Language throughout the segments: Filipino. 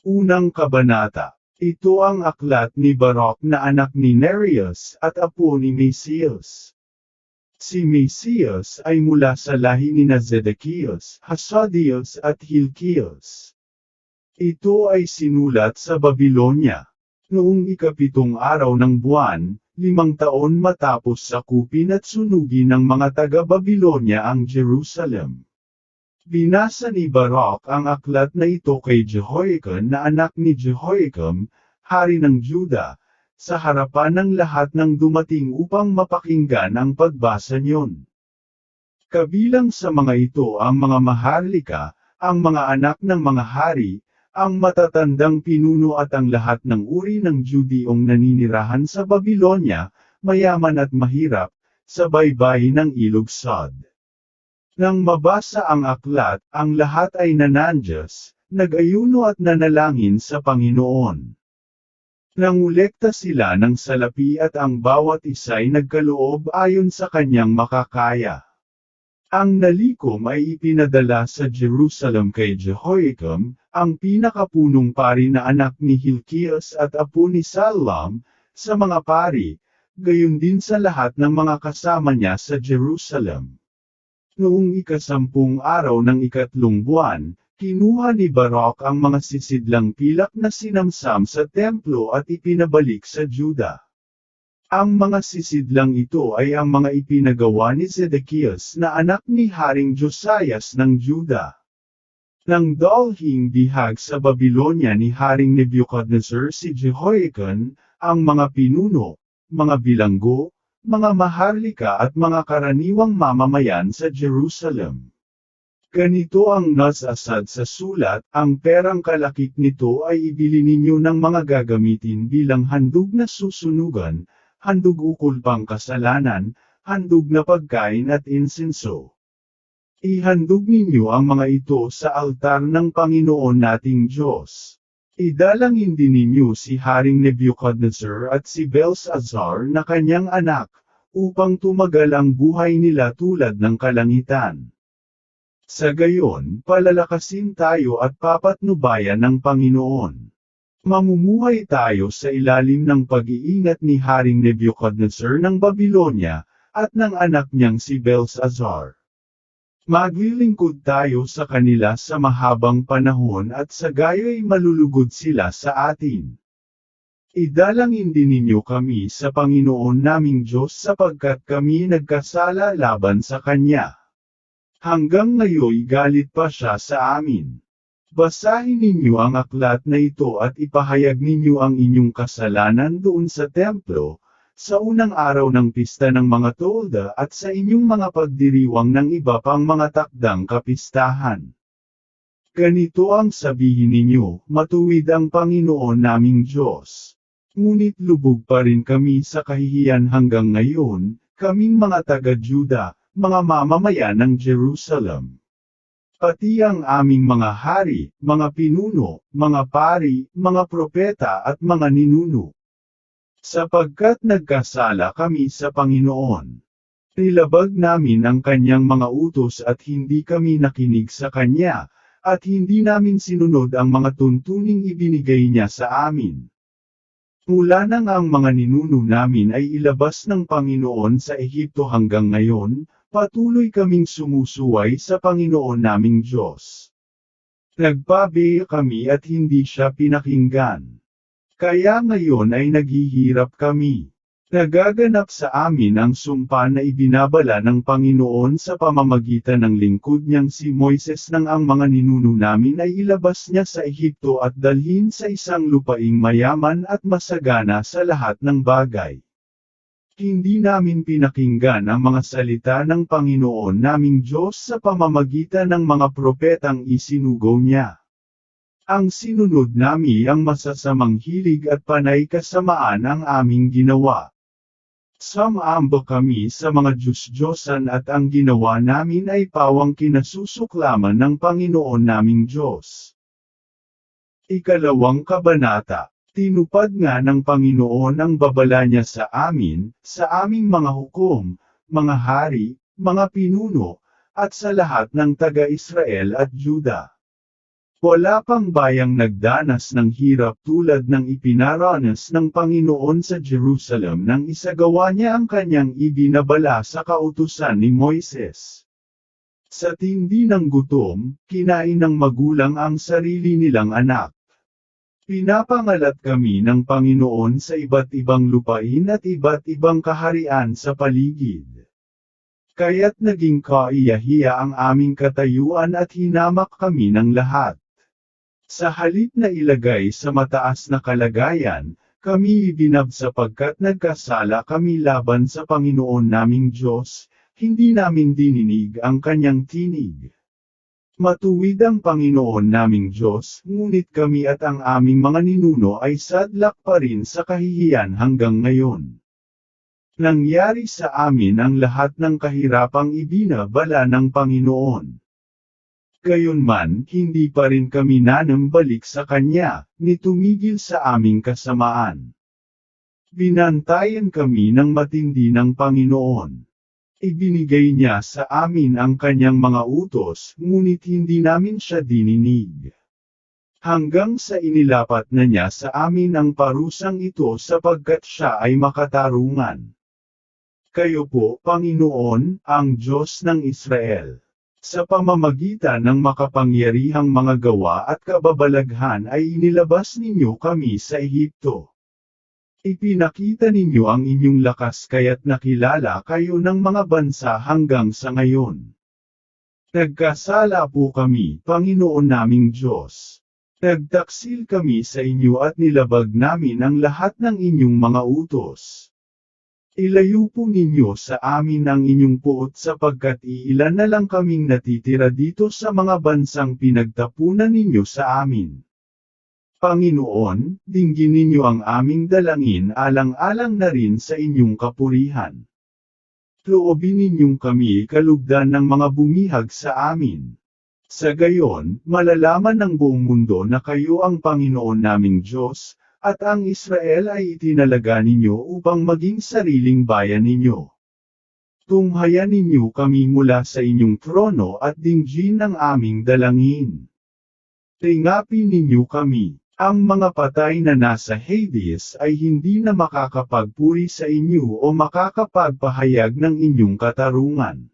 Unang Kabanata. Ito ang aklat ni Baruch na anak ni Nerias at apo ni Mesias. Si Mesias ay mula sa lahi ni Zedekias, Hasadias at Hilkias. Ito ay sinulat sa Babilonya. Noong ikapitong araw ng buwan, 5 taon matapos sakupin at sunugin ng mga taga-Babilonya ang Jerusalem. Binasa ni Baruch ang aklat na ito kay Jehoiakim na anak ni Jehoiakim, hari ng Juda, sa harapan ng lahat ng dumating upang mapakinggan ang pagbasa niyon. Kabilang sa mga ito ang mga maharlika, ang mga anak ng mga hari, ang matatandang pinuno at ang lahat ng uri ng Judiyong naninirahan sa Babilonya, mayaman at mahirap, sa baybayin ng Ilog Sod. Nang mabasa ang aklat, ang lahat ay nanandyas, nag-ayuno at nanalangin sa Panginoon. Nangulekta sila ng salapi at ang bawat isa'y nagkaloob ayon sa kanyang makakaya. Ang nalikom ay ipinadala sa Jerusalem kay Jehoiakim, ang pinakapunong pari na anak ni Hilkias at apo ni Shallum, sa mga pari, gayon din sa lahat ng mga kasama niya sa Jerusalem. Noong ika-10 araw ng ikatlong buwan, kinuha ni Baruch ang mga sisidlang pilak na sinamsam sa templo at ipinabalik sa Juda. Ang mga sisidlang ito ay ang mga ipinagawa ni Zedekias na anak ni Haring Josias ng Juda. Nang dalhing bihag sa Babilonya ni Haring Nebuchadnezzar si Jehoiakim, ang mga pinuno, mga bilanggo, mga maharlika at mga karaniwang mamamayan sa Jerusalem. Ganito ang nasasad sa sulat, ang perang kalakip nito ay ibili ninyo ng mga gagamitin bilang handog na susunugan, handog ukol pang kasalanan, handog na pagkain at insenso. Ihandog ninyo ang mga ito sa altar ng Panginoon nating Diyos. Idalangin din ninyo si Haring Nebuchadnezzar at si Belshazzar na kanyang anak, upang tumagal ang buhay nila tulad ng kalangitan. Sa gayon, palalakasin tayo at papatnubayan ng Panginoon. Mamumuhay tayo sa ilalim ng pag-iingat ni Haring Nebuchadnezzar ng Babilonya, at ng anak niyang si Belshazzar. Maglilingkod tayo sa kanila sa mahabang panahon at sa gayo'y malulugod sila sa atin. Idalangin din ninyo kami sa Panginoon naming Diyos sapagkat kami nagkasala laban sa Kanya. Hanggang ngayon galit pa siya sa amin. Basahin ninyo ang aklat na ito at ipahayag ninyo ang inyong kasalanan doon sa templo, sa unang araw ng pista ng mga tolda at sa inyong mga pagdiriwang ng iba pang mga takdang kapistahan. Ganito ang sabihin ninyo, matuwid ang Panginoon naming Diyos. Ngunit lubog pa rin kami sa kahihiyan hanggang ngayon, kaming mga taga-Juda, mga mamamayan ng Jerusalem. Pati ang aming mga hari, mga pinuno, mga pari, mga propeta at mga ninuno. Sapagkat nagkasala kami sa Panginoon. Nilabag namin ang kanyang mga utos at hindi kami nakinig sa kanya, at hindi namin sinunod ang mga tuntuning ibinigay niya sa amin. Mula nang ang mga ninuno namin ay ilabas ng Panginoon sa Ehipto hanggang ngayon, patuloy kaming sumusuway sa Panginoon naming Diyos. Nagpabiya kami at hindi siya pinakinggan. Kaya ngayon ay naghihirap kami. Nagaganap sa amin ang sumpa na ibinabala ng Panginoon sa pamamagitan ng lingkod niyang si Moises nang ang mga ninuno namin ay ilabas niya sa Ehipto at dalhin sa isang lupaing mayaman at masagana sa lahat ng bagay. Hindi namin pinakinggan ang mga salita ng Panginoon naming Diyos sa pamamagitan ng mga propetang isinugo niya. Ang sinunod namin ang masasamang hilig at panay kasamaan ang aming ginawa. Sumamba kami sa mga Diyos-Diyosan at ang ginawa namin ay pawang kinasusuklaman ng Panginoon naming Diyos. Ikalawang Kabanata. Tinupad nga ng Panginoon ang babala niya sa amin, sa aming mga hukom, mga hari, mga pinuno, at sa lahat ng taga-Israel at Juda. Wala pang bayang nagdanas ng hirap tulad ng ipinaranas ng Panginoon sa Jerusalem nang isagawa niya ang kanyang ibinabala sa kautusan ni Moises. Sa tindi ng gutom, kinain ng magulang ang sarili nilang anak. Pinapangalat kami ng Panginoon sa iba't ibang lupain at iba't ibang kaharian sa paligid. Kaya't naging kaiyahiya ang aming katayuan at hinamak kami ng lahat. Sa halip na ilagay sa mataas na kalagayan, kami ibinab sapagkat nagkasala kami laban sa Panginoon naming Diyos, hindi namin dininig ang kanyang tinig. Matuwid ang Panginoon naming Diyos, ngunit kami at ang aming mga ninuno ay sadlak pa rin sa kahihiyan hanggang ngayon. Nangyari sa amin ang lahat ng kahirapang ibinabala ng Panginoon. Gayunman, hindi pa rin kami nanambalik sa Kanya, ni tumigil sa aming kasamaan. Binantayan kami ng matindi ng Panginoon. Ibinigay niya sa amin ang kanyang mga utos, ngunit hindi namin siya dininig. Hanggang sa inilapat na niya sa amin ang parusang ito sapagkat siya ay makatarungan. Kayo po, Panginoon, ang Diyos ng Israel. Sa pamamagitan ng makapangyarihang mga gawa at kababalaghan ay inilabas ninyo kami sa Ehipto. Ipinakita ninyo ang inyong lakas kaya't nakilala kayo ng mga bansa hanggang sa ngayon. Nagkasala po kami, Panginoon naming Diyos. Nagtaksil kami sa inyo at nilabag namin ang lahat ng inyong mga utos. Ilayo po ninyo sa amin ang inyong puot sapagkat iilan na lang kaming natitira dito sa mga bansang pinagtapunan ninyo sa amin. Panginoon, dinggin ninyo ang aming dalangin alang-alang na rin sa inyong kapurihan. Loobin ninyong kami kalugdan ng mga bumihag sa amin. Sa gayon, malalaman ng buong mundo na kayo ang Panginoon naming Diyos, at ang Israel ay itinalaga ninyo upang maging sariling bayan ninyo. Tunghayan ninyo kami mula sa inyong trono at dinggin ang aming dalangin. Tingapin ninyo kami. Ang mga patay na nasa Hades ay hindi na makakapagpuri sa inyo o makakapagpahayag ng inyong katarungan.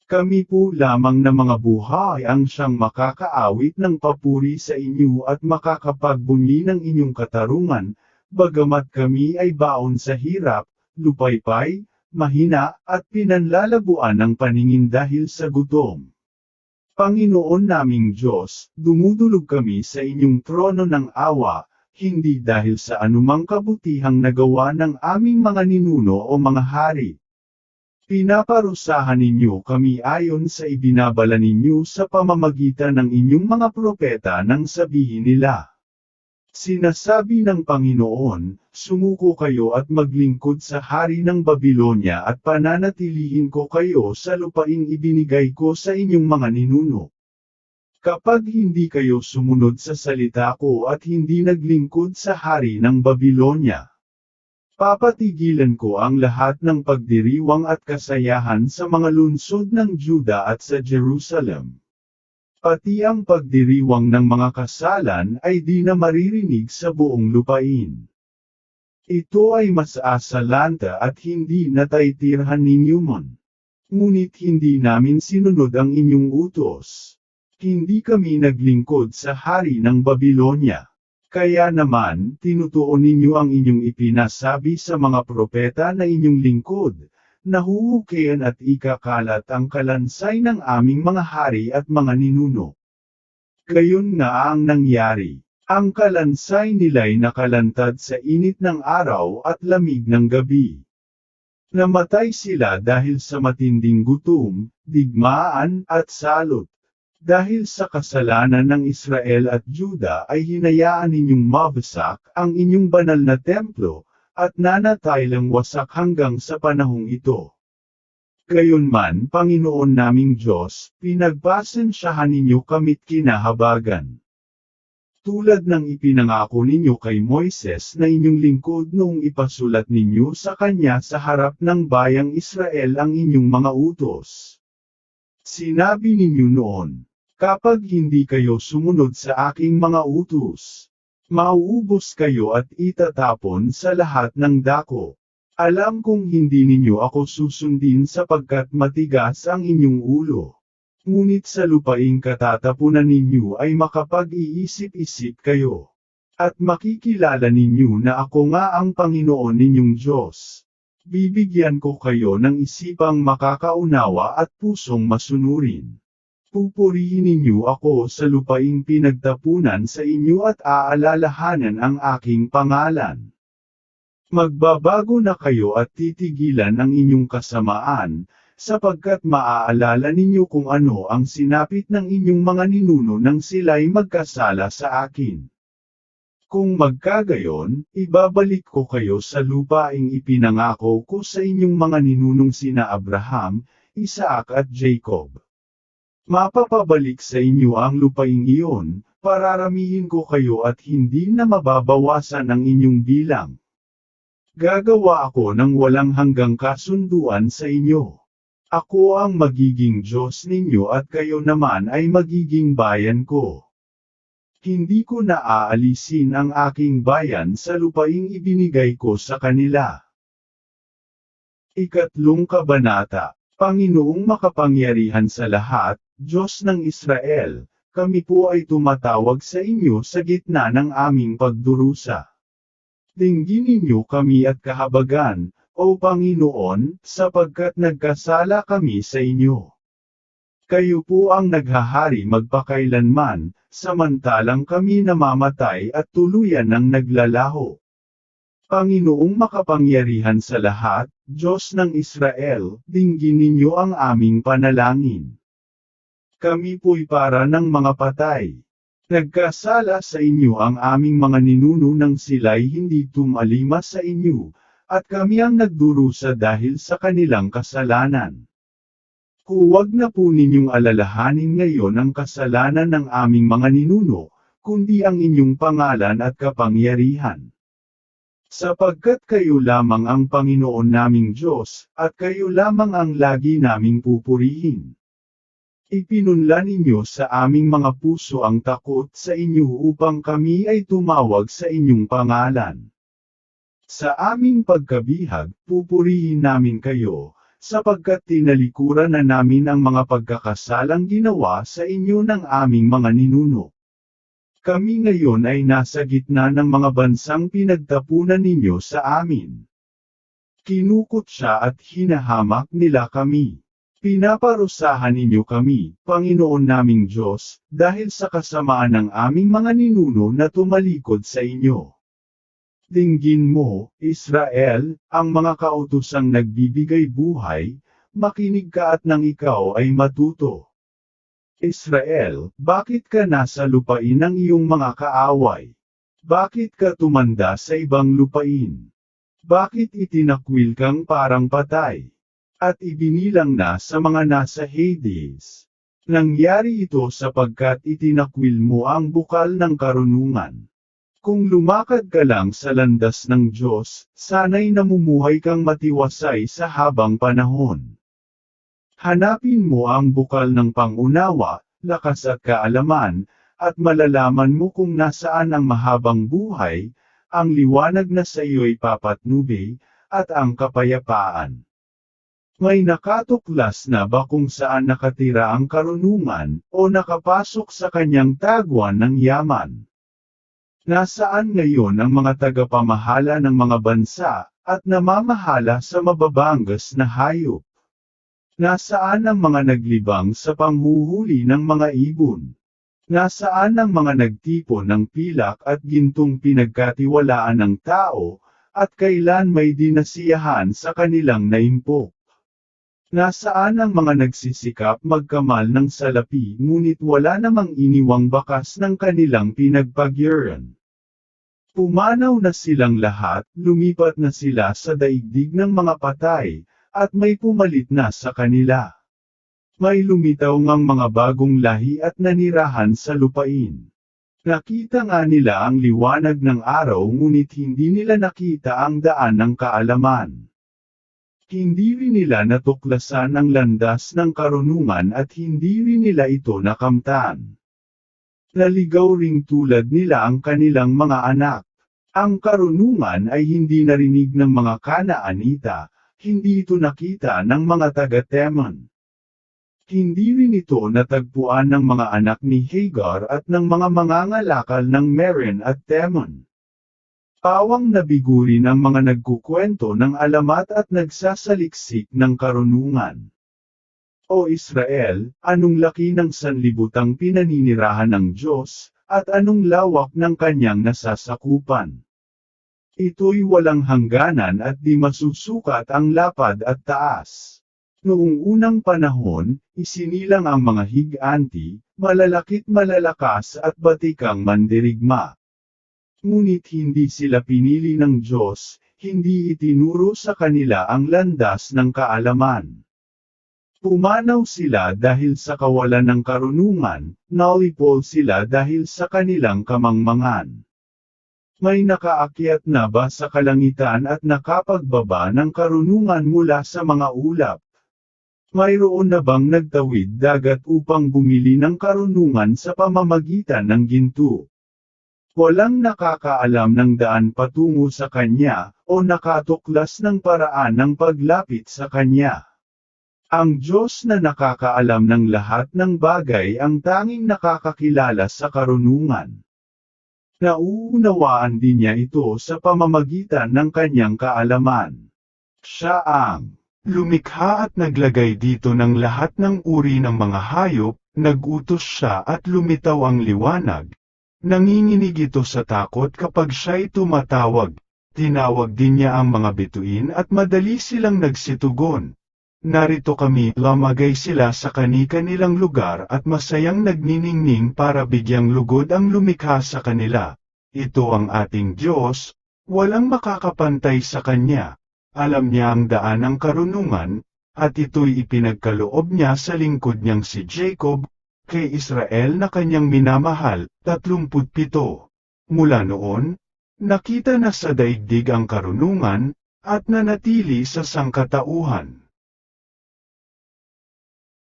Kami po lamang na mga buhay ang siyang makakaawit ng papuri sa inyo at makakapagbunyi ng inyong katarungan, bagamat kami ay baon sa hirap, lupaypay, mahina, at pinanlalabuan ng paningin dahil sa gutom. Panginoon naming Diyos, dumudulog kami sa inyong trono ng awa, hindi dahil sa anumang kabutihang nagawa ng aming mga ninuno o mga hari. Pinaparusahan ninyo kami ayon sa ibinabala ninyo sa pamamagitan ng inyong mga propeta nang sabihin nila. Sinasabi ng Panginoon, sumuko kayo at maglingkod sa hari ng Babilonya at pananatilihin ko kayo sa lupaing ibinigay ko sa inyong mga ninuno. Kapag hindi kayo sumunod sa salita ko at hindi naglingkod sa hari ng Babilonya, papatigilan ko ang lahat ng pagdiriwang at kasayahan sa mga lungsod ng Juda at sa Jerusalem. Pati ang pagdiriwang ng mga kasalan ay di na maririnig sa buong lupain. Ito ay masasalanta at hindi nataitirhan ninyo mon. Ngunit hindi namin sinunod ang inyong utos. Hindi kami naglingkod sa hari ng Babilonya. Kaya naman, tinutuon ninyo ang inyong ipinasabi sa mga propeta na inyong lingkod, nahuhukayan at ikakalat ang kalansay ng aming mga hari at mga ninuno. Gayon nga ang nangyari. Ang kalansay nila'y nakalantad sa init ng araw at lamig ng gabi. Namatay sila dahil sa matinding gutom, digmaan at salot. Dahil sa kasalanan ng Israel at Juda ay hinayaan ninyong mabasak ang inyong banal na templo, at nanatay lang wasak hanggang sa panahong ito. Gayunman, Panginoon naming Diyos, pinagpasensyahan ninyo kami't kinahabagan. Tulad ng ipinangako ninyo kay Moises na inyong lingkod noong ipasulat ninyo sa kanya sa harap ng bayang Israel ang inyong mga utos. Sinabi ninyo noon, Kapag hindi kayo sumunod sa aking mga utos, mauubos kayo at itatapon sa lahat ng dako. Alam kong hindi ninyo ako susundin sapagkat matigas ang inyong ulo. Ngunit sa lupaing katatapunan ninyo ay makapag-iisip-isip kayo. At makikilala ninyo na ako nga ang Panginoon ninyong Diyos. Bibigyan ko kayo ng isipang makakaunawa at pusong masunurin. Pupurihin ninyo ako sa lupaing pinagtapunan sa inyo at aalalahanan ang aking pangalan. Magbabago na kayo at titigilan ang inyong kasamaan, sapagkat maaalala ninyo kung ano ang sinapit ng inyong mga ninuno nang sila'y magkasala sa akin. Kung magkagayon, ibabalik ko kayo sa lupaing ipinangako ko sa inyong mga ninunong sina Abraham, Isaac at Jacob. Mapapabalik sa inyo ang lupaing iyon, pararamihin ko kayo at hindi na mababawasan ang inyong bilang. Gagawa ako ng walang hanggang kasunduan sa inyo. Ako ang magiging Diyos ninyo at kayo naman ay magiging bayan ko. Hindi ko na aalisin ang aking bayan sa lupaing ibinigay ko sa kanila. Ikatlong kabanata. Panginoong makapangyarihan sa lahat, Diyos ng Israel, kami po ay tumatawag sa inyo sa gitna ng aming pagdurusa. Dinggin ninyo kami at kahabagan, O Panginoon, sapagkat nagkasala kami sa inyo. Kayo po ang naghahari magpakailanman, samantalang kami namamatay at tuluyan ng naglalaho. Panginoong makapangyarihan sa lahat, Diyos ng Israel, dinggin ninyo ang aming panalangin. Kami po'y para ng mga patay. Nagkasala sa inyo ang aming mga ninuno nang sila'y hindi tumalima sa inyo, at kami ang nagdurusa dahil sa kanilang kasalanan. Huwag na po ninyong alalahanin ngayon ang kasalanan ng aming mga ninuno, kundi ang inyong pangalan at kapangyarihan. Sapagkat kayo lamang ang Panginoon naming Diyos, at kayo lamang ang lagi naming pupurihin. Ipinunla ninyo sa aming mga puso ang takot sa inyo upang kami ay tumawag sa inyong pangalan. Sa aming pagkabihag, pupurihin namin kayo, sapagkat tinalikuran na namin ang mga pagkakasalang ginawa sa inyo ng aming mga ninuno. Kami ngayon ay nasa gitna ng mga bansang pinagtapunan ninyo sa amin. Kinukot siya at hinahamak nila kami. Pinaparusahan ninyo kami, Panginoon naming Diyos, dahil sa kasamaan ng aming mga ninuno na tumalikod sa inyo. Dinggin mo, Israel, ang mga kautosang nagbibigay buhay, makinig ka at nang ikaw ay matuto. Israel, bakit ka nasa lupain ng iyong mga kaaway? Bakit ka tumanda sa ibang lupain? Bakit itinakwil kang parang patay? At ibinilang na sa mga nasa Hades. Nangyari ito sapagkat itinakwil mo ang bukal ng karunungan. Kung lumakad ka lang sa landas ng Diyos, sana'y namumuhay kang matiwasay sa habang panahon. Hanapin mo ang bukal ng pangunawa, lakas at kaalaman, at malalaman mo kung nasaan ang mahabang buhay, ang liwanag na sa iyo'y papatnubay, at ang kapayapaan. May nakatuklas na ba kung saan nakatira ang karunungan, o nakapasok sa kanyang taguan ng yaman? Nasaan ngayon ang mga tagapamahala ng mga bansa, at namamahala sa mababangas na hayop? Nasaan ang mga naglibang sa panghuhuli ng mga ibon? Nasaan ang mga nagtipon ng pilak at gintong pinagkatiwalaan ng tao, at kailan may dinasiyahan sa kanilang naimpok? Nasaan ang mga nagsisikap magkamal ng salapi ngunit wala namang iniwang bakas ng kanilang pinagpagyuran? Pumanaw na silang lahat, lumipat na sila sa daigdig ng mga patay, at may pumalit na sa kanila. May lumitaw ngang mga bagong lahi at nanirahan sa lupain. Nakita nga nila ang liwanag ng araw ngunit hindi nila nakita ang daan ng kaalaman. Hindi rin nila natuklasan ang landas ng karunungan at hindi rin nila ito nakamtan. Naligaw ring tulad nila ang kanilang mga anak. Ang karunungan ay hindi narinig ng mga Kanaanita, hindi ito nakita ng mga taga-Teman. Hindi rin ito natagpuan ng mga anak ni Hagar at ng mga mangangalakal ng Meren at Teman. Pawang nabigurin ang mga nagkukwento ng alamat at nagsasaliksik ng karunungan. O Israel, anong laki ng sanlibutang pinaninirahan ng Diyos, at anong lawak ng kanyang nasasakupan. Ito'y walang hangganan at di masusukat ang lapad at taas. Noong unang panahon, isinilang ang mga higanti, malalakit malalakas at batikang mandirigma. Ngunit hindi sila pinili ng Diyos, hindi itinuro sa kanila ang landas ng kaalaman. Pumanaw sila dahil sa kawalan ng karunungan, naulipol sila dahil sa kanilang kamangmangan. May nakaakyat na ba sa kalangitan at nakapagbaba ng karunungan mula sa mga ulap? Mayroon na bang nagtawid dagat upang bumili ng karunungan sa pamamagitan ng ginto? Walang nakakaalam ng daan patungo sa kanya, o nakatuklas ng paraan ng paglapit sa kanya. Ang Diyos na nakakaalam ng lahat ng bagay ang tanging nakakakilala sa karunungan. Nauunawaan din niya ito sa pamamagitan ng kanyang kaalaman. Siya ang lumikha at naglagay dito ng lahat ng uri ng mga hayop, nagutos siya at lumitaw ang liwanag. Nanginginig ito sa takot kapag siya'y tumatawag. Tinawag din niya ang mga bituin at madali silang nagsitugon. Narito kami, lamagay sila sa kani-kanilang lugar at masayang nagniningning para bigyang lugod ang lumikha sa kanila. Ito ang ating Diyos, walang makakapantay sa Kanya. Alam niya ang daan ng karunungan, at ito'y ipinagkaloob niya sa lingkod niyang si Jacob, kay Israel na kanyang minamahal, 37. Mula noon, nakita na sa daigdig ang karunungan, at nanatili sa sangkatauhan.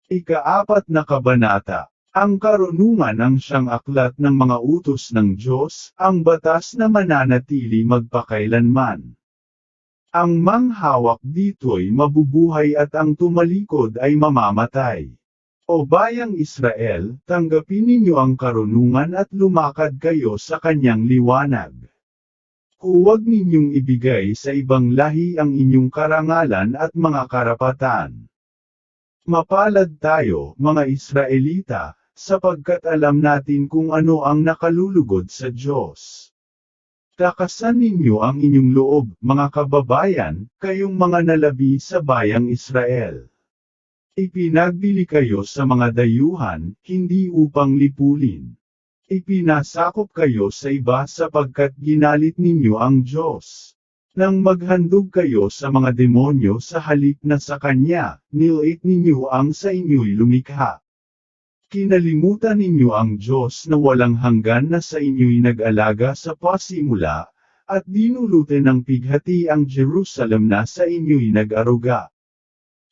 Ika-4 na kabanata. Ang karunungan ang siyang aklat ng mga utos ng Diyos, ang batas na mananatili magpakailanman. Ang manghawak dito'y mabubuhay at ang tumalikod ay mamamatay. O bayang Israel, tanggapin ninyo ang karunungan at lumakad kayo sa kanyang liwanag. Huwag ninyong ibigay sa ibang lahi ang inyong karangalan at mga karapatan. Mapalad tayo, mga Israelita, sapagkat alam natin kung ano ang nakalulugod sa Diyos. Takasan ninyo ang inyong loob, mga kababayan, kayong mga nalabi sa bayang Israel. Ipinagbili kayo sa mga dayuhan, hindi upang lipulin. Ipinasakop kayo sa iba sapagkat ginalit ninyo ang Diyos. Nang maghandog kayo sa mga demonyo sa halip na sa Kanya, nilait ninyo ang sa inyo'y lumikha. Kinalimutan ninyo ang Diyos na walang hanggan na sa inyo'y nag-alaga sa pasimula, at dinulutin ng pighati ang Jerusalem na sa inyo'y nag-aruga.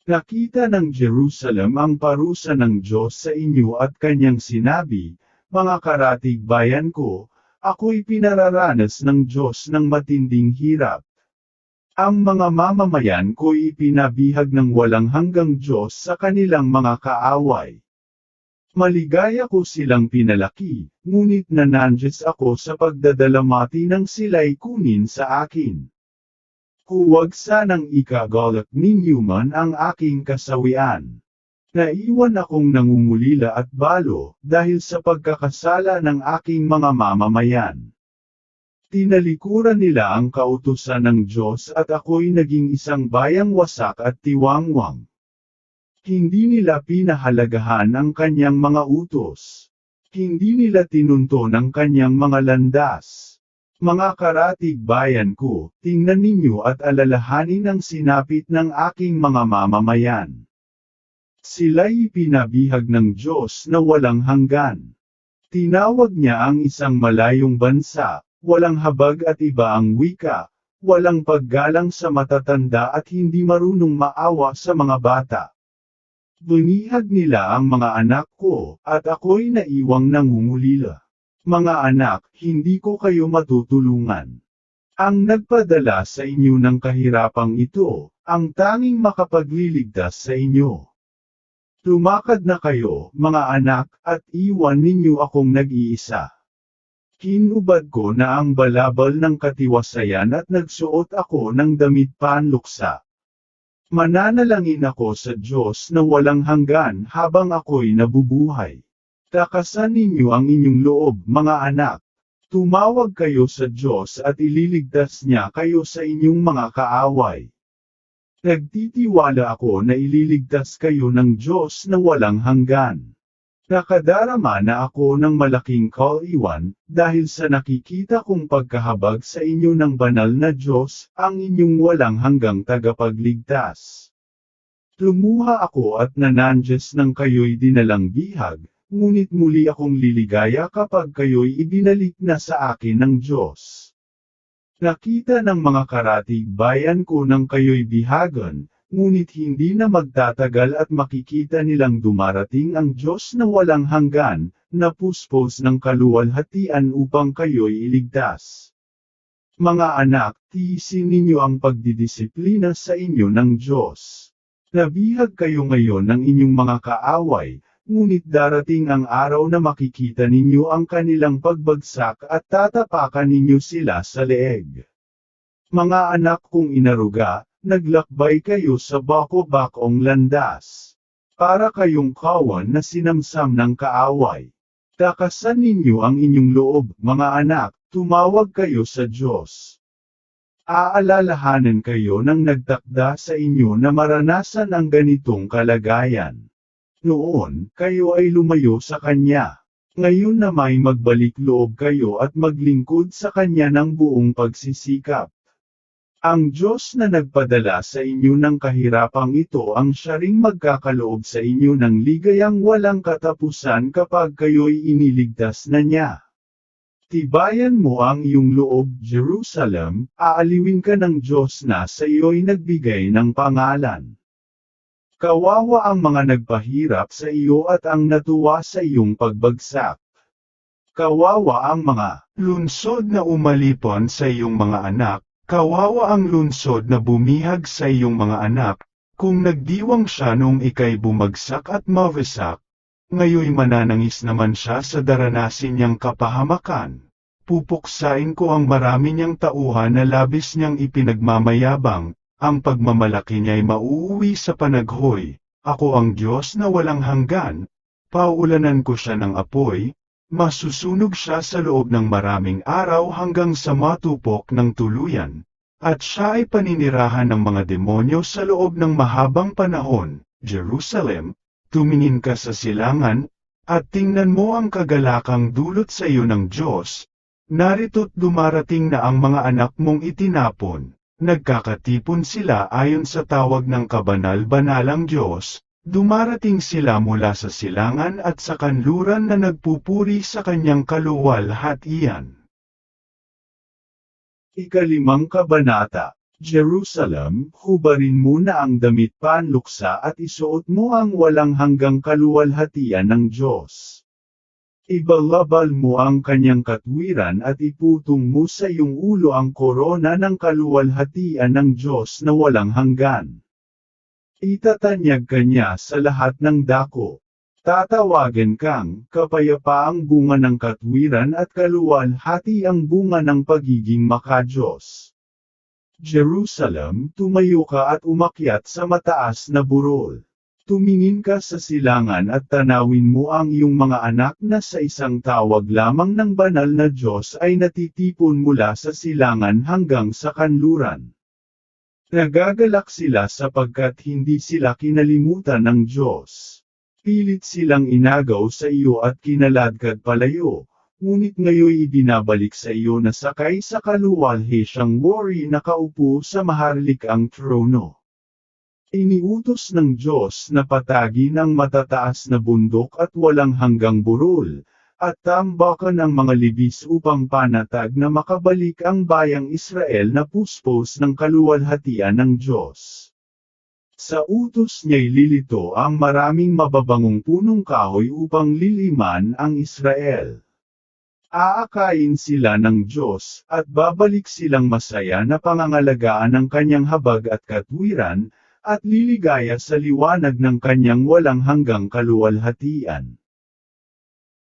Nakita ng Jerusalem ang parusa ng Diyos sa inyo at kanyang sinabi, mga karatig bayan ko, ako'y pinararanas ng Diyos ng matinding hirap. Ang mga mamamayan ko'y ipinabihag ng walang hanggang Diyos sa kanilang mga kaaway. Maligaya ko silang pinalaki, ngunit nanandyes ako sa pagdadalamati ng sila'y kunin sa akin. Huwag sanang ikagalak ninyo man ang aking kasawian. Naiwan akong nangungulila at balo, dahil sa pagkakasala ng aking mga mamamayan. Tinalikuran nila ang kautusan ng Diyos at ako'y naging isang bayang wasak at tiwangwang. Hindi nila pinahalagahan ang kanyang mga utos. Hindi nila tinunton ang kanyang mga landas. Mga karatig bayan ko, tingnan ninyo at alalahanin ang sinapit ng aking mga mamamayan. Sila'y ipinabihag ng Diyos na walang hanggan. Tinawag niya ang isang malayong bansa, walang habag at iba ang wika, walang paggalang sa matatanda at hindi marunong maawa sa mga bata. Bunihag nila ang mga anak ko, at ako'y naiwang nangungulila. Mga anak, hindi ko kayo matutulungan. Ang nagpadala sa inyo ng kahirapang ito, ang tanging makapagliligtas sa inyo. Lumakad na kayo, mga anak, at iwan ninyo akong nag-iisa. Kinubad ko na ang balabal ng katiwasayan at nagsuot ako ng damit panluksa. Mananalangin ako sa Diyos na walang hanggan habang ako'y nabubuhay. Takasan ninyo ang inyong loob, mga anak. Tumawag kayo sa Diyos at ililigtas niya kayo sa inyong mga kaaway. Nagtitiwala ako na ililigtas kayo ng Diyos na walang hanggan. Nakadarama na ako ng malaking kaaliwan, dahil sa nakikita kong pagkahabag sa inyo ng banal na Diyos, ang inyong walang hanggang tagapagligtas. Lumuha ako at nanandyes ng kayo'y dinalang bihag, ngunit muli akong liligaya kapag kayo'y ibinalik na sa akin ng Diyos. Nakita ng mga karatig bayan ko nang kayo'y bihagan, ngunit hindi na magtatagal at makikita nilang dumarating ang Diyos na walang hanggan, na puspos ng kaluwalhatian upang kayo'y iligtas. Mga anak, tiisin ninyo ang pagdidisiplina sa inyo ng Diyos. Nabihag kayo ngayon ng inyong mga kaaway, ngunit darating ang araw na makikita ninyo ang kanilang pagbagsak at tatapakan ninyo sila sa leeg. Mga anak kong inaruga, naglakbay kayo sa bako-bakong landas. Para kayong kawan na sinamsam ng kaaway. Takasan ninyo ang inyong loob, mga anak, tumawag kayo sa Diyos. Aalalahanan kayo ng nagtakda sa inyo na maranasan ang ganitong kalagayan. Noon, kayo ay lumayo sa Kanya. Ngayon na may magbalik loob kayo at maglingkod sa Kanya ng buong pagsisikap. Ang Diyos na nagpadala sa inyo ng kahirapang ito ang siya ring magkakaloob sa inyo ng ligayang walang katapusan kapag kayo'y iniligtas na niya. Tibayan mo ang iyong loob, Jerusalem, aaliwin ka ng Diyos na sa iyo'y nagbigay ng pangalan. Kawawa ang mga nagpahirap sa iyo at ang natuwa sa iyong pagbagsak. Kawawa ang mga lunsod na umalipon sa iyong mga anak. Kawawa ang lunsod na bumihag sa iyong mga anak, kung nagdiwang siya noong ika'y bumagsak at mawasak, ngayoy mananangis naman siya sa daranasin niyang kapahamakan. Pupuksain ko ang marami niyang tauhan na labis niyang ipinagmamayabang, ang pagmamalaki niya'y mauuwi sa panaghoy. Ako ang Diyos na walang hanggan, pauulanan ko siya ng apoy, masusunog siya sa loob ng maraming araw hanggang sa matupok ng tuluyan, at siya ay paninirahan ng mga demonyo sa loob ng mahabang panahon. Jerusalem, tumingin ka sa silangan, at tingnan mo ang kagalakang dulot sa iyo ng Diyos. Narito't dumarating na ang mga anak mong itinapon, nagkakatipon sila ayon sa tawag ng kabanal-banalang Diyos. Dumarating sila mula sa silangan at sa kanluran na nagpupuri sa kanyang kaluwalhatian. Ikalimang kabanata, Jerusalem, hubarin mo na ang damit panluksa at isuot mo ang walang hanggang kaluwalhatian ng Diyos. Ibalabal mo ang kanyang katwiran at iputong mo sa iyong ulo ang korona ng kaluwalhatian ng Diyos na walang hanggan. Itatanyag ka niya sa lahat ng dako. Tatawagan kang, kapayapaang bunga ng katwiran at kaluwalhati ang bunga ng pagiging makadiyos. Jerusalem, tumayo ka at umakyat sa mataas na burol. Tumingin ka sa silangan at tanawin mo ang iyong mga anak na sa isang tawag lamang ng banal na Diyos ay natitipon mula sa silangan hanggang sa kanluran. Nagagalak sila sapagkat hindi sila kinalimutan ng Diyos. Pilit silang inagaw sa iyo at kinaladkad palayo, ngunit ngayoy ibinabalik sa iyo na sakay sa kaluwalhasyang wari na kaupo sa maharlikang trono. Iniutos ng Diyos na patagin ang matataas na bundok at walang hanggang burol, at tambakan ang mga libis upang panatag na makabalik ang bayang Israel na puspos ng kaluwalhatian ng Diyos. Sa utos niya'y lilito ang maraming mababangong punong kahoy upang liliman ang Israel. Aakayin sila ng Diyos, at babalik silang masaya na pangangalagaan ng kanyang habag at katwiran, at liligaya sa liwanag ng kanyang walang hanggang kaluwalhatian.